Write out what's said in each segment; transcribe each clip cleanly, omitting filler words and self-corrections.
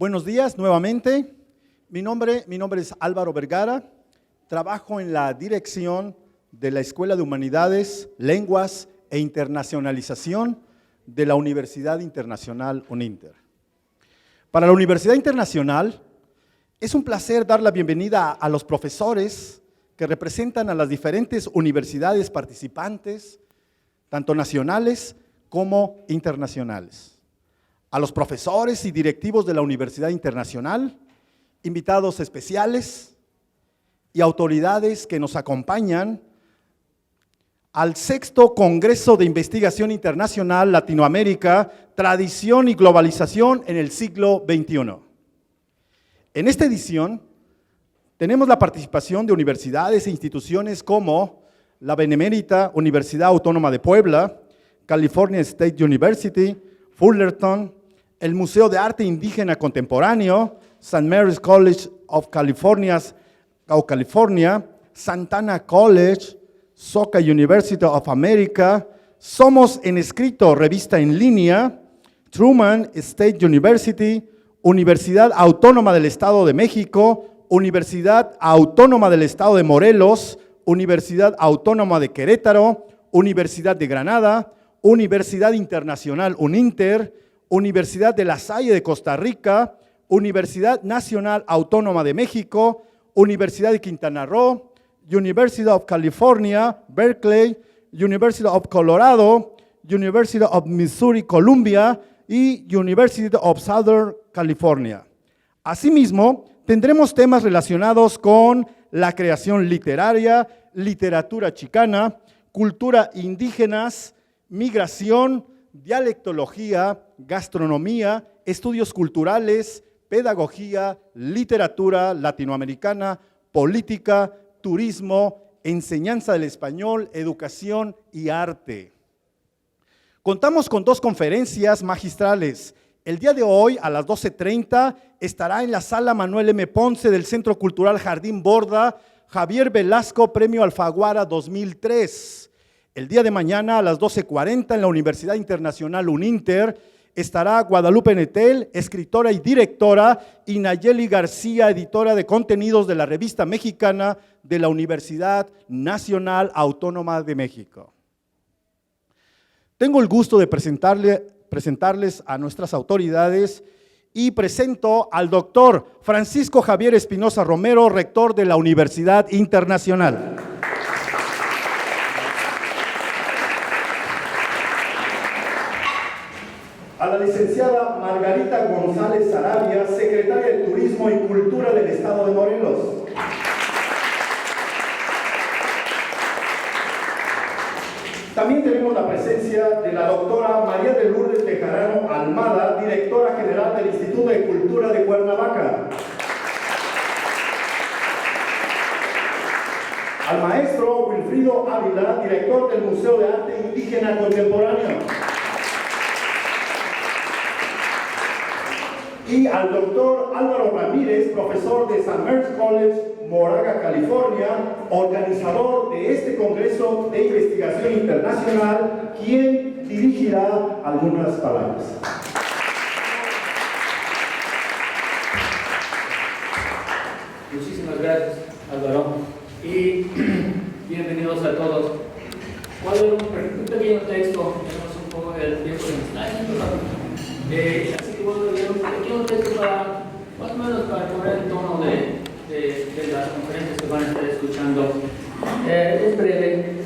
Buenos días nuevamente. Mi nombre es Álvaro Vergara. Trabajo en la dirección de la Escuela de Humanidades, Lenguas e Internacionalización de la Universidad Internacional UNINTER. Para la Universidad Internacional es un placer dar la bienvenida a los profesores que representan a las diferentes universidades participantes, tanto nacionales como internacionales. A los profesores y directivos de la Universidad Internacional, invitados especiales y autoridades que nos acompañan al 6º Congreso de Investigación Internacional Latinoamérica, Tradición y Globalización en el siglo XXI. En esta edición tenemos la participación de universidades e instituciones como la Benemérita Universidad Autónoma de Puebla, California State University, Fullerton, el Museo de Arte Indígena Contemporáneo, St. Mary's College of California, Santana College, Soka University of America, Somos en Escrito, revista en línea, Truman State University, Universidad Autónoma del Estado de México, Universidad Autónoma del Estado de Morelos, Universidad Autónoma de Querétaro, Universidad de Granada, Universidad Internacional UNINTER, Universidad de La Salle de Costa Rica, Universidad Nacional Autónoma de México, Universidad de Quintana Roo, University of California, Berkeley, University of Colorado, University of Missouri, Columbia y University of Southern California. Asimismo, tendremos temas relacionados con la creación literaria, literatura chicana, cultura indígenas, migración, dialectología, gastronomía, estudios culturales, pedagogía, literatura latinoamericana, política, turismo, enseñanza del español, educación y arte. Contamos con 2 conferencias magistrales. El día de hoy, a las 12:30, estará en la Sala Manuel M. Ponce del Centro Cultural Jardín Borda, Javier Velasco, Premio Alfaguara 2003. El día de mañana, a las 12:40, en la Universidad Internacional UNINTER, estará Guadalupe Nettel, escritora y directora, y Nayeli García, editora de contenidos de la Revista Mexicana de la Universidad Nacional Autónoma de México. Tengo el gusto de presentarles a nuestras autoridades y presento al doctor Francisco Javier Espinosa Romero, rector de la Universidad Internacional. A la licenciada Margarita González Sarabia, secretaria de Turismo y Cultura del Estado de Morelos. También tenemos la presencia de la doctora María de Lourdes Tejarano Almada, directora general del Instituto de Cultura de Cuernavaca. Al maestro Wilfrido Ávila, director del Museo de Arte Indígena Contemporáneo. Y al doctor Álvaro Ramírez, profesor de St. Mary's College, Moraga, California, organizador de este Congreso de Investigación Internacional, quien dirigirá algunas palabras. Muchísimas gracias, Álvaro, y bienvenidos a todos. Voy a leer un pequeño texto, tenemos un poco de tiempo así que voy a leer un pequeño texto para, más o menos para poner el tono de las conferencias que van a estar escuchando. Es breve.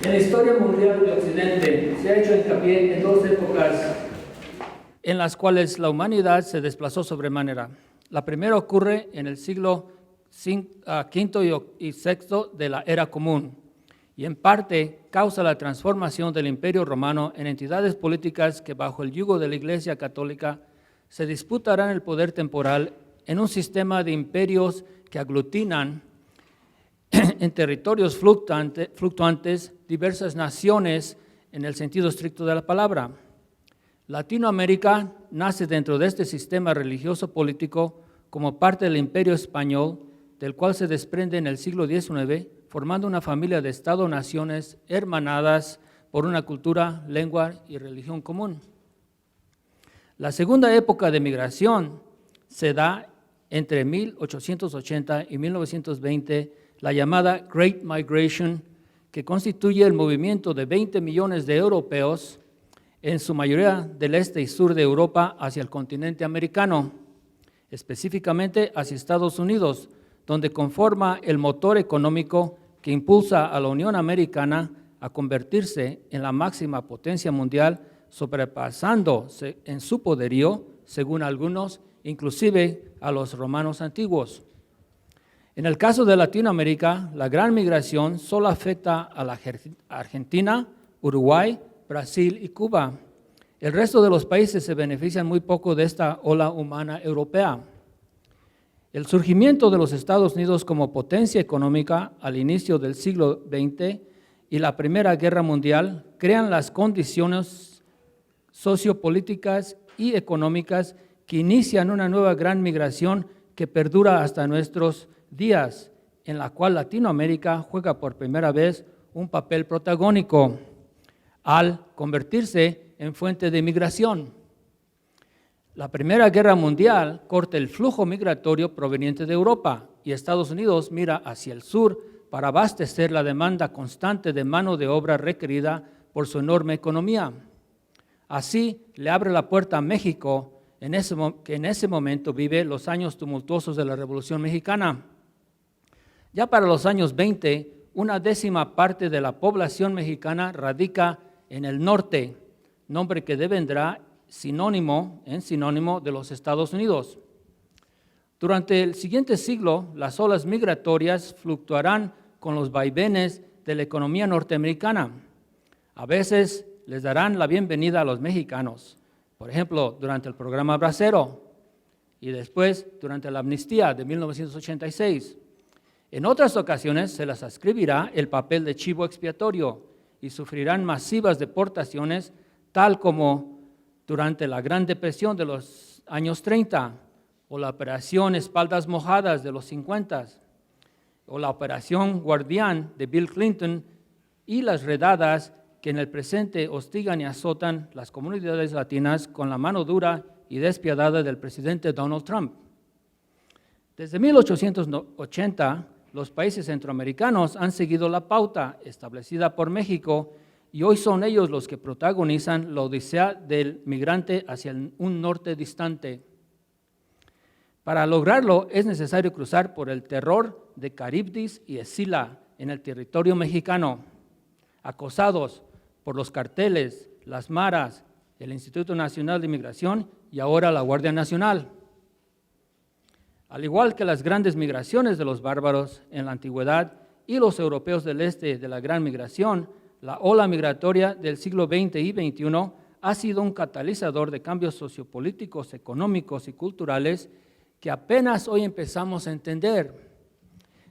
En la historia mundial de Occidente se ha hecho hincapié en 2 épocas en las cuales la humanidad se desplazó sobremanera. La primera ocurre en el siglo V y VI de la Era Común, y en parte causa la transformación del Imperio Romano en entidades políticas que bajo el yugo de la Iglesia Católica se disputarán el poder temporal en un sistema de imperios que aglutinan en territorios fluctuantes diversas naciones en el sentido estricto de la palabra. Latinoamérica nace dentro de este sistema religioso político como parte del Imperio Español, del cual se desprende en el siglo XIX, formando una familia de Estado-naciones hermanadas por una cultura, lengua y religión común. La segunda época de migración se da entre 1880 y 1920, la llamada Great Migration, que constituye el movimiento de 20 millones de europeos, en su mayoría del este y sur de Europa, hacia el continente americano, específicamente hacia Estados Unidos, donde conforma el motor económico que impulsa a la Unión Americana a convertirse en la máxima potencia mundial, sobrepasándose en su poderío, según algunos, inclusive a los romanos antiguos. En el caso de Latinoamérica, la gran migración solo afecta a la Argentina, Uruguay, Brasil y Cuba. El resto de los países se benefician muy poco de esta ola humana europea. El surgimiento de los Estados Unidos como potencia económica al inicio del siglo XX y la Primera Guerra Mundial crean las condiciones sociopolíticas y económicas que inician una nueva gran migración que perdura hasta nuestros días, en la cual Latinoamérica juega por primera vez un papel protagónico al convertirse en fuente de migración. La Primera Guerra Mundial corta el flujo migratorio proveniente de Europa y Estados Unidos mira hacia el sur para abastecer la demanda constante de mano de obra requerida por su enorme economía. Así le abre la puerta a México, que en ese momento vive los años tumultuosos de la Revolución Mexicana. Ya para los años 20, una décima parte de la población mexicana radica en el norte, nombre que devendrá sinónimo de los Estados Unidos. Durante el siguiente siglo, las olas migratorias fluctuarán con los vaivenes de la economía norteamericana. A veces les darán la bienvenida a los mexicanos, por ejemplo, durante el programa Bracero y después durante la amnistía de 1986. En otras ocasiones se les ascribirá el papel de chivo expiatorio y sufrirán masivas deportaciones, tal como durante la Gran Depresión de los años 30, o la Operación Espaldas Mojadas de los 50, o la Operación Guardián de Bill Clinton, y las redadas que en el presente hostigan y azotan las comunidades latinas con la mano dura y despiadada del presidente Donald Trump. Desde 1880, los países centroamericanos han seguido la pauta establecida por México y hoy son ellos los que protagonizan la odisea del migrante hacia un norte distante. Para lograrlo es necesario cruzar por el terror de Caribdis y Escila en el territorio mexicano, acosados por los carteles, las maras, el Instituto Nacional de Migración y ahora la Guardia Nacional. Al igual que las grandes migraciones de los bárbaros en la antigüedad y los europeos del este de la gran migración, la ola migratoria del siglo XX y XXI ha sido un catalizador de cambios sociopolíticos, económicos y culturales que apenas hoy empezamos a entender.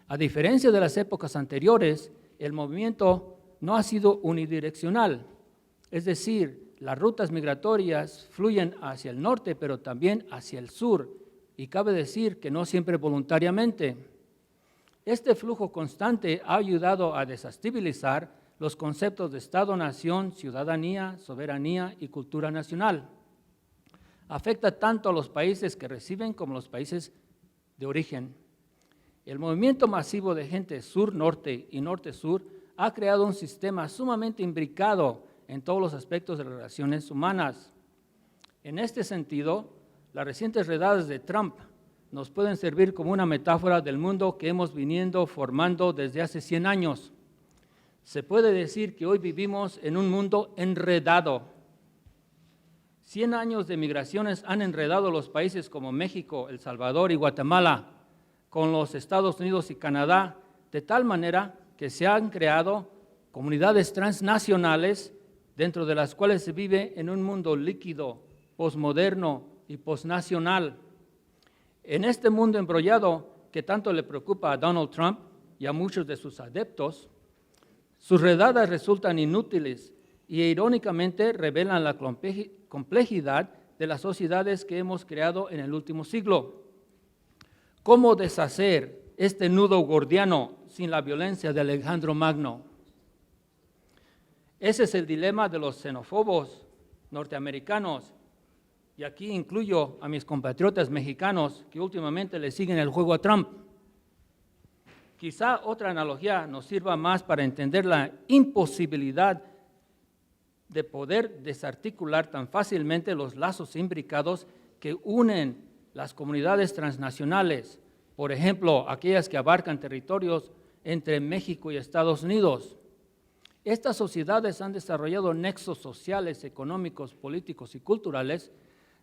A diferencia de las épocas anteriores, el movimiento no ha sido unidireccional, es decir, las rutas migratorias fluyen hacia el norte, pero también hacia el sur, y cabe decir que no siempre voluntariamente. Este flujo constante ha ayudado a desestabilizar los conceptos de Estado-nación, ciudadanía, soberanía y cultura nacional. Afecta tanto a los países que reciben como a los países de origen. El movimiento masivo de gente sur-norte y norte-sur ha creado un sistema sumamente imbricado en todos los aspectos de las relaciones humanas. En este sentido, las recientes redadas de Trump nos pueden servir como una metáfora del mundo que hemos venido formando desde hace 100 años. Se puede decir que hoy vivimos en un mundo enredado. 100 años de migraciones han enredado los países como México, El Salvador y Guatemala con los Estados Unidos y Canadá, de tal manera que se han creado comunidades transnacionales dentro de las cuales se vive en un mundo líquido, posmoderno y posnacional. En este mundo embrollado que tanto le preocupa a Donald Trump y a muchos de sus adeptos, sus redadas resultan inútiles y irónicamente revelan la complejidad de las sociedades que hemos creado en el último siglo. ¿Cómo deshacer este nudo gordiano sin la violencia de Alejandro Magno? Ese es el dilema de los xenófobos norteamericanos y aquí incluyo a mis compatriotas mexicanos que últimamente le siguen el juego a Trump. Quizá otra analogía nos sirva más para entender la imposibilidad de poder desarticular tan fácilmente los lazos imbricados que unen las comunidades transnacionales, por ejemplo, aquellas que abarcan territorios entre México y Estados Unidos. Estas sociedades han desarrollado nexos sociales, económicos, políticos y culturales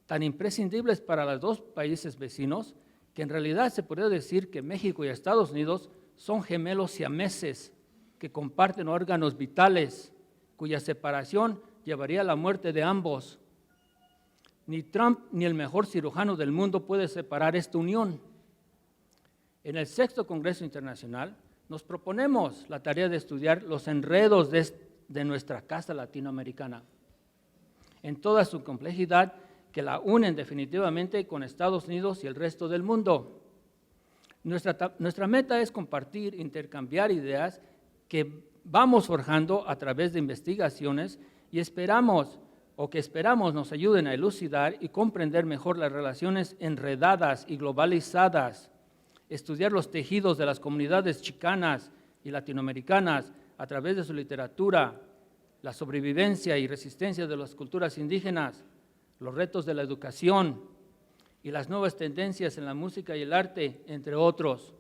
tan imprescindibles para los dos países vecinos que en realidad se podría decir que México y Estados Unidos son gemelos siameses que comparten órganos vitales, cuya separación llevaría a la muerte de ambos. Ni Trump ni el mejor cirujano del mundo puede separar esta unión. En el 6º Congreso Internacional nos proponemos la tarea de estudiar los enredos de nuestra casa latinoamericana, en toda su complejidad que la unen definitivamente con Estados Unidos y el resto del mundo. Nuestra meta es compartir, intercambiar ideas que vamos forjando a través de investigaciones y esperamos nos ayuden a elucidar y comprender mejor las relaciones enredadas y globalizadas, estudiar los tejidos de las comunidades chicanas y latinoamericanas a través de su literatura, la sobrevivencia y resistencia de las culturas indígenas, los retos de la educación y las nuevas tendencias en la música y el arte, entre otros.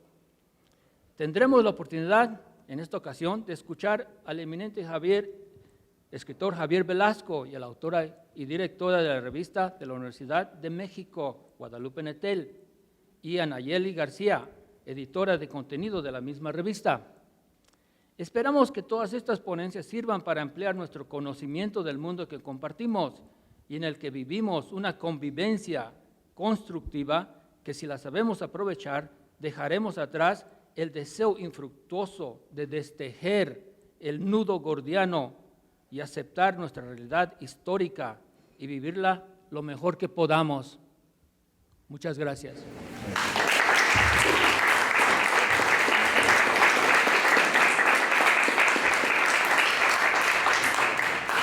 Tendremos la oportunidad en esta ocasión de escuchar al eminente escritor Javier Velasco y a la autora y directora de la revista de la Universidad de México, Guadalupe Nettel, y a Nayeli García, editora de contenido de la misma revista. Esperamos que todas estas ponencias sirvan para ampliar nuestro conocimiento del mundo que compartimos y en el que vivimos una convivencia constructiva que, si la sabemos aprovechar, dejaremos atrás el deseo infructuoso de destejer el nudo gordiano y aceptar nuestra realidad histórica y vivirla lo mejor que podamos. Muchas gracias.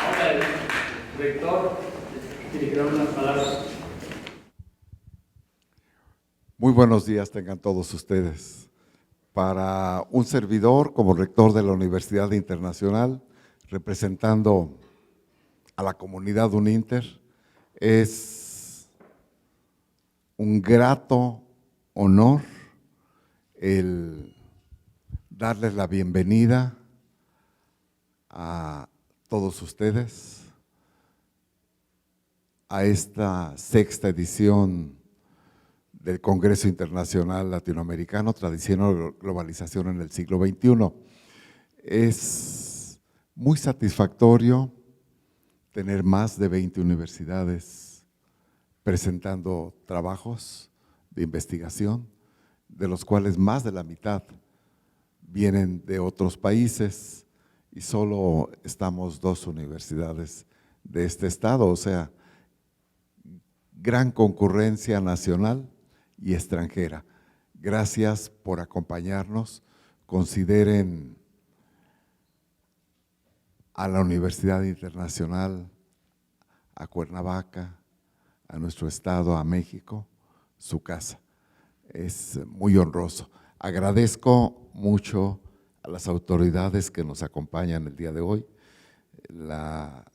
Ahora el rector dirigirá unas palabras. Muy buenos días tengan todos ustedes. Para un servidor como rector de la Universidad Internacional, representando a la comunidad UNINTER, es un grato honor el darles la bienvenida a todos ustedes a esta 6ª edición del Congreso Internacional Latinoamericano, Tradición y Globalización en el siglo XXI. Es muy satisfactorio tener más de 20 universidades presentando trabajos de investigación, de los cuales más de la mitad vienen de otros países y solo estamos 2 universidades de este estado, o sea, gran concurrencia nacional y extranjera. Gracias por acompañarnos. Consideren a la Universidad Internacional, a Cuernavaca, a nuestro estado, a México, su casa. Es muy honroso. Agradezco mucho a las autoridades que nos acompañan el día de hoy, la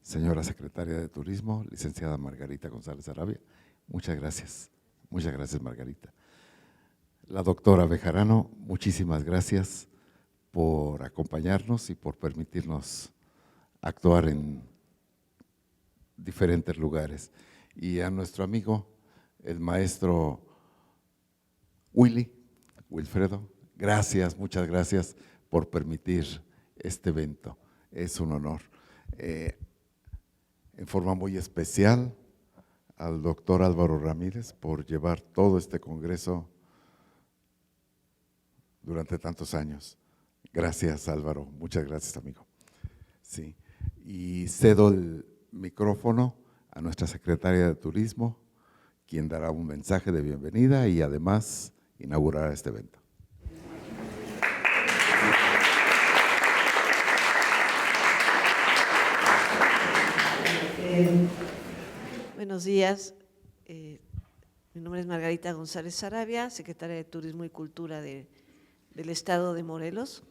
señora secretaria de Turismo, licenciada Margarita González Arabia. Muchas gracias. Muchas gracias, Margarita. La doctora Bejarano, muchísimas gracias por acompañarnos y por permitirnos actuar en diferentes lugares. Y a nuestro amigo, el maestro Wilfredo, gracias, muchas gracias por permitir este evento. Es un honor. En forma muy especial, al doctor Álvaro Ramírez por llevar todo este congreso durante tantos años. Gracias, Álvaro, muchas gracias, amigo. Sí, y cedo el micrófono a nuestra secretaria de Turismo, quien dará un mensaje de bienvenida y además inaugurará este evento. Buenos buenos días. Mi nombre es Margarita González Sarabia, secretaria de Turismo y Cultura del Estado de Morelos.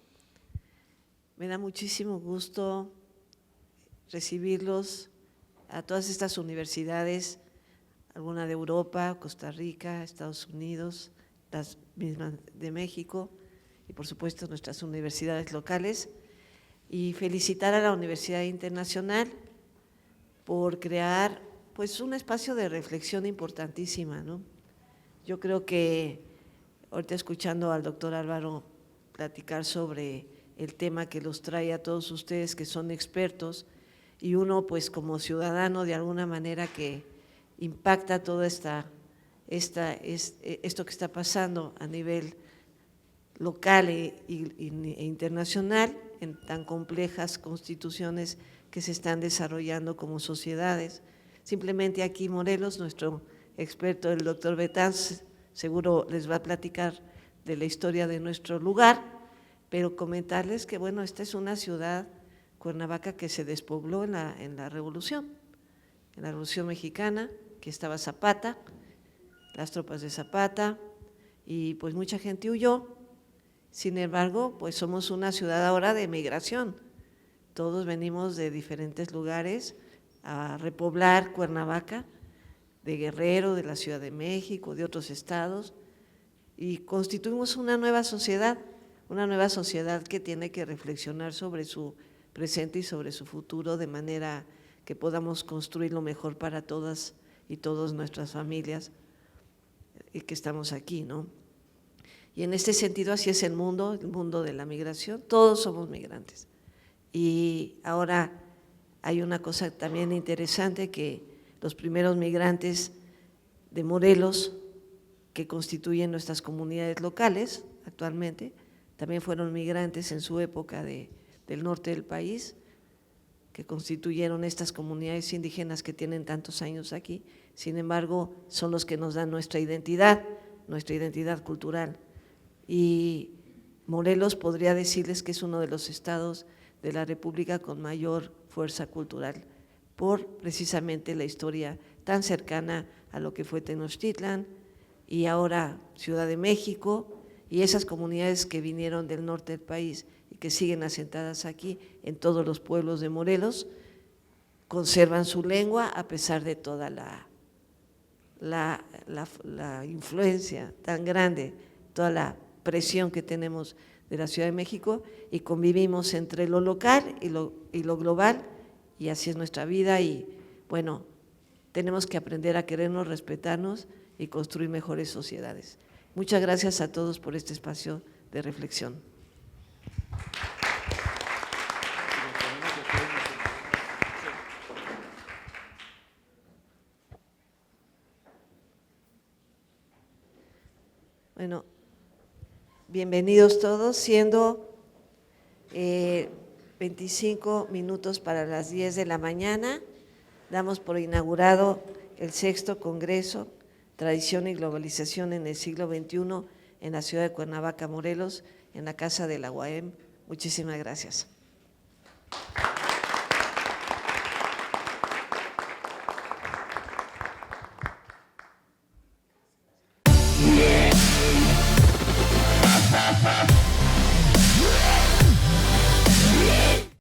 Me da muchísimo gusto recibirlos a todas estas universidades, alguna de Europa, Costa Rica, Estados Unidos, las mismas de México y por supuesto nuestras universidades locales, y felicitar a la Universidad Internacional por crear pues un espacio de reflexión importantísima, ¿no? Yo creo que ahorita escuchando al doctor Álvaro platicar sobre el tema que los trae a todos ustedes que son expertos, y uno pues como ciudadano de alguna manera que impacta todo esto que está pasando a nivel local e internacional en tan complejas constituciones que se están desarrollando como sociedades. Simplemente aquí Morelos, nuestro experto, el doctor Betanz, seguro les va a platicar de la historia de nuestro lugar, pero comentarles que bueno, esta es una ciudad, Cuernavaca, que se despobló en la Revolución Mexicana, que estaba Zapata, las tropas de Zapata, y pues mucha gente huyó. Sin embargo, pues somos una ciudad ahora de migración, todos venimos de diferentes lugares a repoblar Cuernavaca, de Guerrero, de la Ciudad de México, de otros estados, y constituimos una nueva sociedad que tiene que reflexionar sobre su presente y sobre su futuro, de manera que podamos construir lo mejor para todas y todas nuestras familias y que estamos aquí, ¿no? Y en este sentido así es el mundo de la migración, todos somos migrantes. Y ahora hay una cosa también interesante, que los primeros migrantes de Morelos, que constituyen nuestras comunidades locales actualmente, también fueron migrantes en su época del norte del país, que constituyeron estas comunidades indígenas que tienen tantos años aquí. Sin embargo, son los que nos dan nuestra identidad cultural. Y Morelos podría decirles que es uno de los estados de la República con mayor fuerza cultural, por precisamente la historia tan cercana a lo que fue Tenochtitlan y ahora Ciudad de México, y esas comunidades que vinieron del norte del país y que siguen asentadas aquí en todos los pueblos de Morelos, conservan su lengua a pesar de toda la influencia tan grande, toda la presión que tenemos de la Ciudad de México, y convivimos entre lo local y lo global, y así es nuestra vida. Y bueno, tenemos que aprender a querernos, respetarnos y construir mejores sociedades. Muchas gracias a todos por este espacio de reflexión. Bueno, bienvenidos todos, siendo 25 minutos para las 10 de la mañana, damos por inaugurado el 6º Congreso Tradición y Globalización en el siglo XXI en la ciudad de Cuernavaca, Morelos, en la Casa de la UAM. Muchísimas gracias.